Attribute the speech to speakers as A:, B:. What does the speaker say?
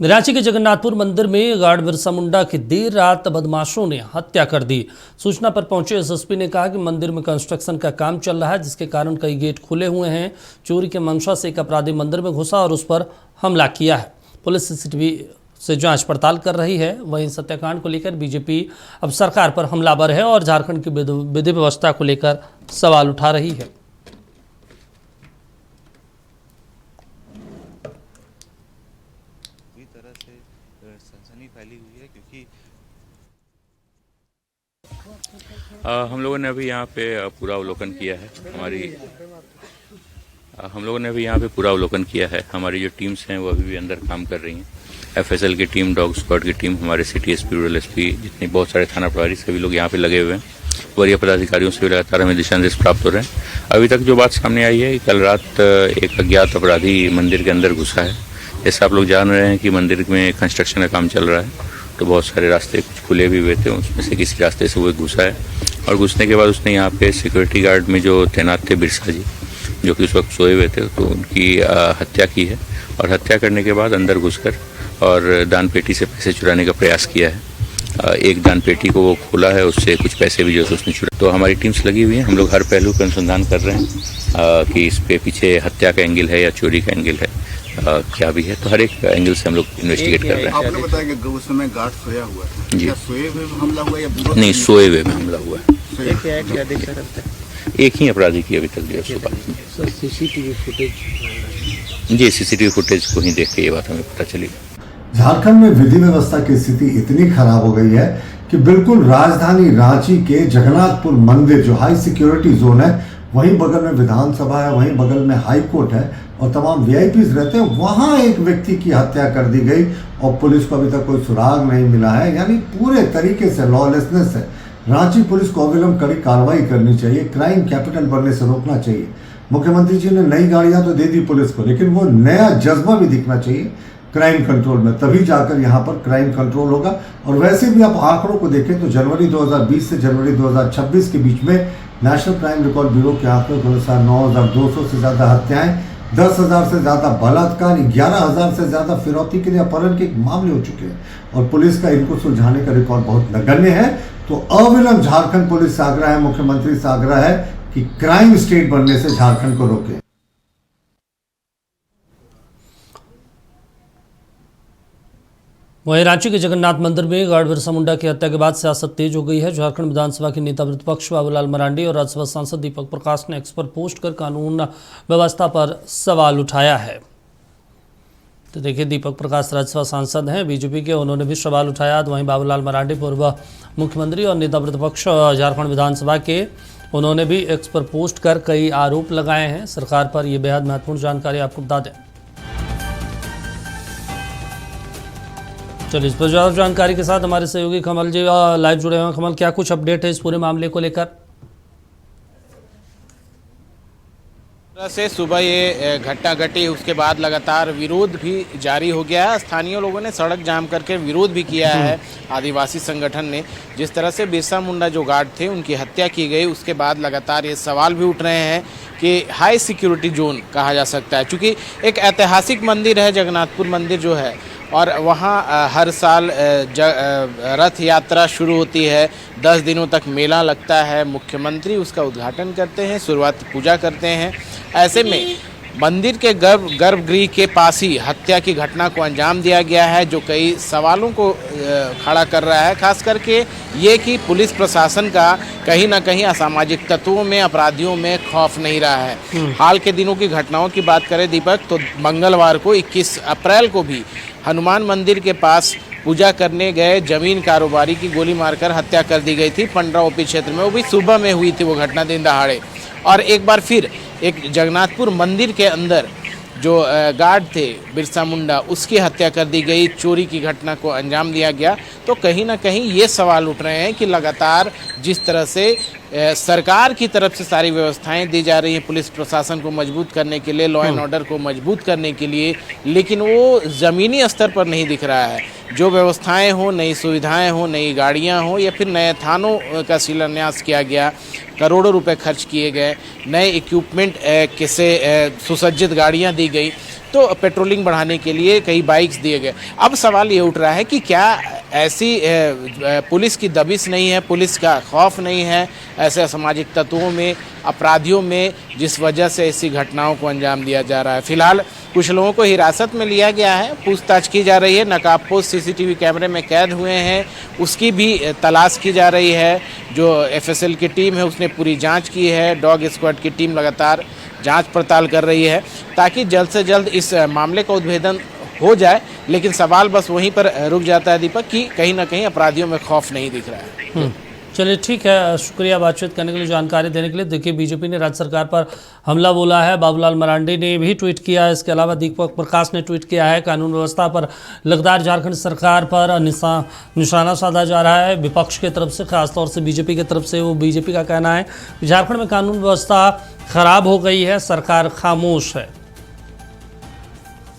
A: रांची के जगन्नाथपुर मंदिर में गार्ड बिरसा मुंडा की देर रात बदमाशों ने हत्या कर दी। सूचना पर पहुंचे एसएसपी ने कहा कि मंदिर में कंस्ट्रक्शन का काम चल रहा है, जिसके कारण कई गेट खुले हुए हैं। चोरी के मंशा से एक अपराधी मंदिर में घुसा और उस पर हमला किया है। पुलिस सीसीटीवी से जांच पड़ताल कर रही है। वहीं सत्याकांड को लेकर बीजेपी अब सरकार पर हमलावर है और झारखंड की विधि व्यवस्था को लेकर सवाल उठा रही है।
B: तरह से सनसनी फैली हुई है क्योंकि हम लोगों ने अभी यहाँ पे पूरा अवलोकन किया है। हमारी जो टीम्स हैं वो अभी भी अंदर काम कर रही हैं। एफएसएल की टीम, डॉग स्क्वाड की टीम, हमारे सिटी एसपी, रूरल एसपी, जितने बहुत सारे थाना प्रभारी सभी लोग यहाँ पे लगे हुए हैं। वरीय पदाधिकारियों से भी लगातार हमें दिशा निर्देश प्राप्त हो रहे हैं। अभी तक जो बात सामने आई है, कल रात एक अज्ञात अपराधी मंदिर के अंदर घुसा है। जैसे आप लोग जान रहे हैं कि मंदिर में कंस्ट्रक्शन का काम चल रहा है, तो बहुत सारे रास्ते कुछ खुले भी हुए थे, उसमें से किसी रास्ते से वो घुसा है और घुसने के बाद उसने यहाँ पे सिक्योरिटी गार्ड में जो तैनात थे बिरसा जी, जो कि उस वक्त सोए हुए थे, तो उनकी हत्या की है। और हत्या करने के बाद अंदर घुसकर और दान पेटी से पैसे चुराने का प्रयास किया है। एक दान पेटी को वो खोला है, उससे कुछ पैसे भी जो उसने चुरा। तो हमारी टीम्स लगी हुई हैं, हम लोग हर पहलू पर अनुसंधान कर रहे हैं कि इस पे पीछे हत्या का एंगल है या चोरी का एंगल है, क्या भी है। तो हर एक एंगल से हम लोग इन्वेस्टिगेट कर रहे हैं।
C: आपने बताया कि उस समय गार्ड सोया हुआ है जी। सोए हुए में हमला हुआ या
B: नहीं, सोए हुए में हमला हुआ है। एक ही अपराधी की अभी तक जो है
A: सीसीटीवी फुटेज
B: जी, सीसीटीवी फुटेज को ही देख के ये बात हमें पता चली।
D: झारखंड में विधि व्यवस्था की स्थिति इतनी खराब हो गई है कि बिल्कुल राजधानी रांची के जगन्नाथपुर मंदिर जो हाई सिक्योरिटी जोन है, वहीं बगल में विधानसभा है, वहीं बगल में हाई कोर्ट है और तमाम वीआईपीज रहते हैं, वहां एक व्यक्ति की हत्या कर दी गई और पुलिस को अभी तक कोई सुराग नहीं मिला है। यानी पूरे तरीके से लॉलेसनेस है। रांची पुलिस को अविलंब कड़ी कार्रवाई करनी चाहिए, क्राइम कैपिटल बनने से रोकना चाहिए। मुख्यमंत्री जी ने नई गाड़ियां तो दे दी पुलिस को, लेकिन वो नया जज्बा भी दिखना चाहिए क्राइम कंट्रोल में, तभी जाकर यहाँ पर क्राइम कंट्रोल होगा। और वैसे भी आप आंकड़ों को देखें तो जनवरी 2020 से जनवरी 2026 के बीच में नेशनल क्राइम रिकॉर्ड ब्यूरो के आंकड़ों के अनुसार 9,200 से ज्यादा हत्याएं, 10,000 से ज्यादा बलात्कार, 11,000 से ज्यादा फिरौती के लिए अपहरण के मामले हो चुके हैं और पुलिस का इनको सुलझाने का रिकॉर्ड बहुत नगण्य है। तो अविलंब झारखंड पुलिस से आग्रह है, मुख्यमंत्री से आग्रह है कि क्राइम स्टेट बनने से झारखंड को रोके।
A: वहीं रांची के जगन्नाथ मंदिर में गार्ड बिरसा मुंडा की हत्या के बाद सियासत तेज हो गई है। झारखंड विधानसभा के नेता प्रतिपक्ष बाबूलाल मरांडी और राज्यसभा सांसद दीपक प्रकाश ने एक्स पर पोस्ट कर कानून व्यवस्था पर सवाल उठाया है। तो देखिए, दीपक प्रकाश राज्यसभा सांसद हैं बीजेपी के, उन्होंने भी सवाल उठाया। तो वहीं बाबूलाल मरांडी पूर्व मुख्यमंत्री और नेता प्रतिपक्ष झारखंड विधानसभा के, उन्होंने भी एक्स पर पोस्ट कर कई आरोप लगाए हैं सरकार पर। यह बेहद महत्वपूर्ण जानकारी आपको बता दें। चलिए, इस पर ज्यादा जानकारी के साथ हमारे सहयोगी कमल जी लाइव जुड़े हुए हैं। कमल, क्या कुछ अपडेट है इस पूरे मामले को लेकर?
E: से सुबह ये घटना घटी, उसके बाद लगातार विरोध भी जारी हो गया है। स्थानीय लोगों ने सड़क जाम करके विरोध भी किया है। आदिवासी संगठन ने, जिस तरह से बिरसा मुंडा जो गार्ड थे उनकी हत्या की गई, उसके बाद लगातार ये सवाल भी उठ रहे हैं कि हाई सिक्योरिटी जोन कहा जा सकता है, क्योंकि एक ऐतिहासिक मंदिर है जगन्नाथपुर मंदिर जो है, और वहाँ हर साल रथ यात्रा शुरू होती है, 10 दिनों तक मेला लगता है। मुख्यमंत्री उसका उद्घाटन करते हैं, शुरुआत पूजा करते हैं। ऐसे में मंदिर के गर्भगृह के पास ही हत्या की घटना को अंजाम दिया गया है, जो कई सवालों को खड़ा कर रहा है। खास करके ये कि पुलिस प्रशासन का कहीं ना कहीं असामाजिक तत्वों में, अपराधियों में खौफ नहीं रहा है। हाल के दिनों की घटनाओं की बात करें दीपक, तो मंगलवार को 21 अप्रैल को भी हनुमान मंदिर के पास पूजा करने गए जमीन कारोबारी की गोली मारकर हत्या कर दी गई थी पंडरा ओपी क्षेत्र में। वो भी सुबह में हुई थी वो घटना, दिन दहाड़े। और एक बार फिर एक जगन्नाथपुर मंदिर के अंदर जो गार्ड थे बिरसा मुंडा, उसकी हत्या कर दी गई, चोरी की घटना को अंजाम दिया गया। तो कहीं ना कहीं ये सवाल उठ रहे हैं कि लगातार जिस तरह से सरकार की तरफ से सारी व्यवस्थाएं दी जा रही हैं पुलिस प्रशासन को मजबूत करने के लिए, लॉ एंड ऑर्डर को मजबूत करने के लिए, लेकिन वो ज़मीनी स्तर पर नहीं दिख रहा है। जो व्यवस्थाएं हो, नई सुविधाएं हो, नई गाड़ियां हो, या फिर नए थानों का शिलान्यास किया गया, करोड़ों रुपए खर्च किए गए, नए इक्विपमेंट से सुसज्जित गाड़ियां दी गई, तो पेट्रोलिंग बढ़ाने के लिए कई बाइक्स दिए गए। अब सवाल ये उठ रहा है कि क्या ऐसी पुलिस की दबिश नहीं है, पुलिस का खौफ नहीं है ऐसे असामाजिक तत्वों में, अपराधियों में, जिस वजह से ऐसी घटनाओं को अंजाम दिया जा रहा है। फिलहाल कुछ लोगों को हिरासत में लिया गया है, पूछताछ की जा रही है, नकाबपोश सीसीटीवी कैमरे में कैद हुए हैं, उसकी भी तलाश की जा रही है। जो एफएसएल की टीम है उसने पूरी जांच की है, डॉग स्क्वाड की टीम लगातार जांच पड़ताल कर रही है ताकि जल्द से जल्द इस मामले का उद्भेदन हो जाए। लेकिन सवाल बस वहीं पर रुक जाता है दीपक कि कहीं ना कहीं अपराधियों में खौफ नहीं दिख रहा है।
A: चलिए ठीक है, शुक्रिया बातचीत करने के लिए, जानकारी देने के लिए। देखिए, बीजेपी ने राज्य सरकार पर हमला बोला है, बाबूलाल मरांडी ने भी ट्वीट किया है, इसके अलावा दीपक प्रकाश ने ट्वीट किया है। कानून व्यवस्था पर लगातार झारखंड सरकार पर निशाना साधा जा रहा है विपक्ष की तरफ से, खासतौर से बीजेपी की तरफ से। वो बीजेपी का कहना है कि झारखंड में कानून व्यवस्था खराब हो गई है, सरकार खामोश है।